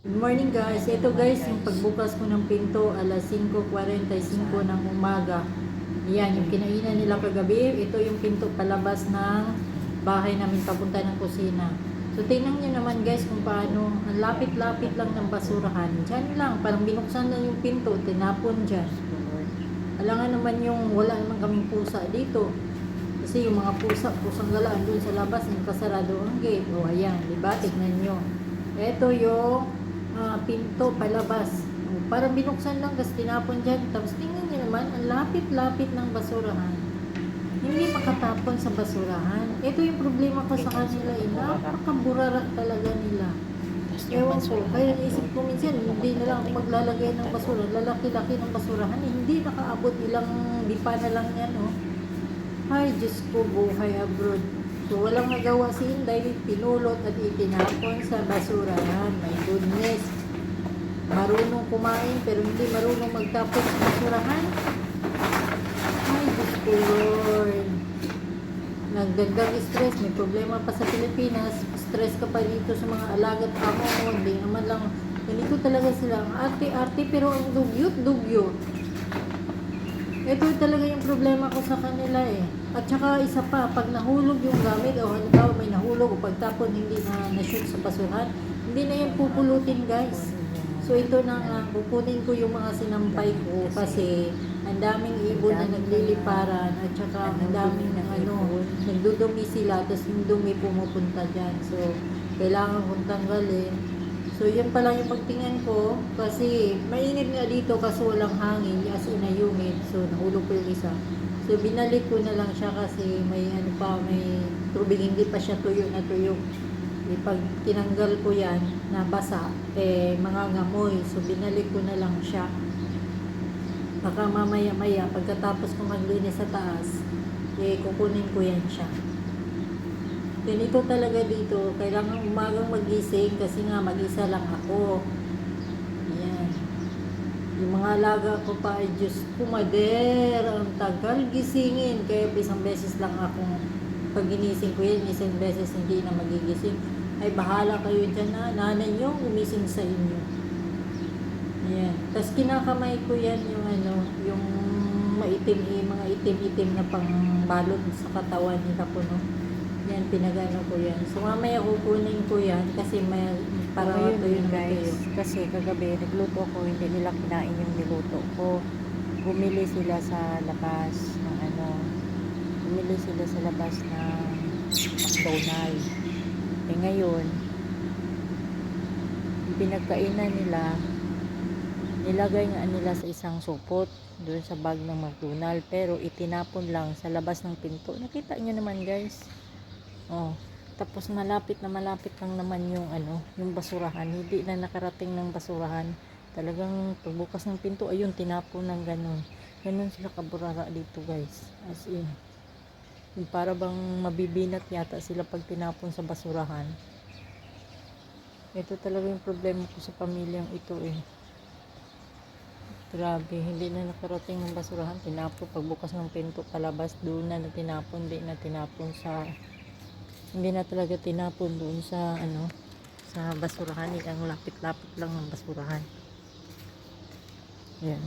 Good morning guys. Ito guys, yung pagbukas ko ng pinto alas 5:45 ng umaga. Yan, yung kinainan nila kagabi. Ito yung pinto palabas ng bahay namin papunta ng kusina. So tingnan nyo naman guys kung paano. Ang lapit-lapit lang ng basurahan. Diyan lang, parang binuksan lang yung pinto, tinapon dyan. Alangan naman yung wala naman kaming pusa dito. Kasi yung mga pusang galaan doon sa labas, nakasarado ang gate. O ayan, diba? Tignan nyo. Ito yung pinto palabas. Parang binuksan lang, tapos tinapon dyan. Tapos tingnan nyo naman, ang lapit-lapit ng basurahan. Hindi makatapon sa basurahan. Ito yung problema ko sa kanila. Napakaburara talaga nila. Ewan ko, kaya naisip ko minsan, hindi na lang ako maglalagay ng basura. Lalaki-laki ng basurahan. Hindi nakaabot, ilang lipa na lang yan, oh. Ay, Diyos ko, buhay abroad. So, walang nagawa si Inday, pinulot at itinapon sa basurahan. My goodness. Marunong kumain, pero hindi marunong magtapon sa basurahan. Ay, Diyos ko, Lord. Nagdagdag stress, may problema pa sa Pilipinas. Stress ka pa dito sa mga alagat amo mo. Hindi naman lang, ganito talaga sila. Ang arte-arte, pero ang dugyot-dugyot. Ito talaga yung problema ko sa kanila eh. At saka isa pa, pag nahulog yung gamit o halimbawa may nahulog o pagtapon hindi na na-shoot sa basurahan, hindi na yan pupulutin guys. So ito na nga, kukunin ko yung mga sinampay ko kasi ang daming ibon na nagliliparan at saka ang daming nagdudumi sila tapos yung dumi pumupunta dyan. So kailangan kong tanggalin. So, yun pala yung pagtingin ko kasi mainit nga dito kasi walang hangin as in a humid. So, nahulog ko yung isa. So, binalik ko na lang siya kasi may may tubig, hindi pa siya tuyo na tuyo. Pag tinanggal ko yan, nabasa, mangangamoy. So, binalik ko na lang siya. Baka mamaya-maya, pagkatapos ko maglinis sa taas, kukunin ko yan siya. Ganito talaga dito, kailangan umagang magising kasi nga mag-isa lang ako. Ayan. Yung mga alaga ko pa ay Diyos ko, mader, ang tagal gisingin. Kaya isang beses lang akong pag ginising ko yan, isang beses hindi na magigising. Ay bahala kayo dyan na, nanay nyo umising sa inyo. Ayan. Tapos kinakamay ko yan yung yung maitim, mga itim-itim na pang balot sa katawan nila ko, no? Yan, pinagano ko yan. So, mamaya kukunin ko yan kasi may parang ito yun guys. Kasi kagabi, nagluto ako, hindi nila kinain yung niluto ko. Bumili sila sa labas ng bumili sila sa labas ng McDonald's. Ngayon, pinagkainan nila, nilagay nga nila sa isang supot doon sa bag ng McDonald's, pero itinapon lang sa labas ng pinto. Nakita nyo naman guys. Oh, tapos malapit lang naman yung yung basurahan. Hindi na nakarating ng basurahan. Talagang pagbukas ng pinto, ayun, tinapon ng ganun sila kaburara dito guys. As in, yung para bang mabibinat yata sila pag tinapon sa basurahan. Ito talaga yung problema ko sa pamilyang ito eh. Grabe, hindi na nakarating ng basurahan. Tinapon pagbukas ng pinto palabas, doon na tinapon, hindi na tinapon hindi na talaga tinapon doon sa sa basurahan. Ang lapit-lapit lang ng basurahan. Ayan.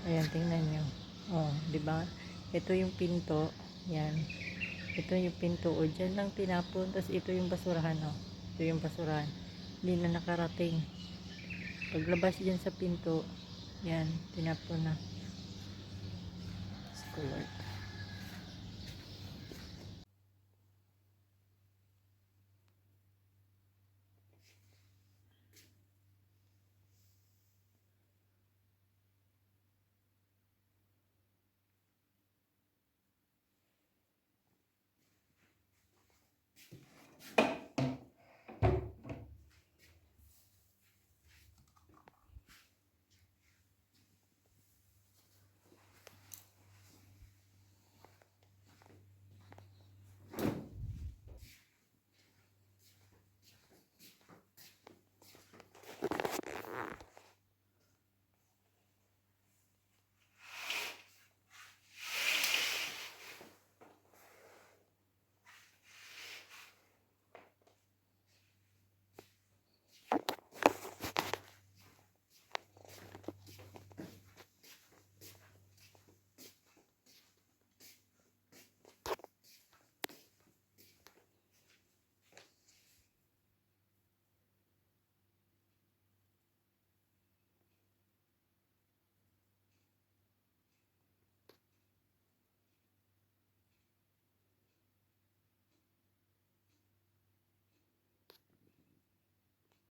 Ayan, tingnan nyo. Oh, di ba? Ito yung pinto. Yan. Ito yung pinto. O, dyan lang tinapon. Tapos ito yung basurahan. Oh. Ito yung basurahan. Hindi na nakarating. Paglabas dyan sa pinto, yan, tinapon na. School.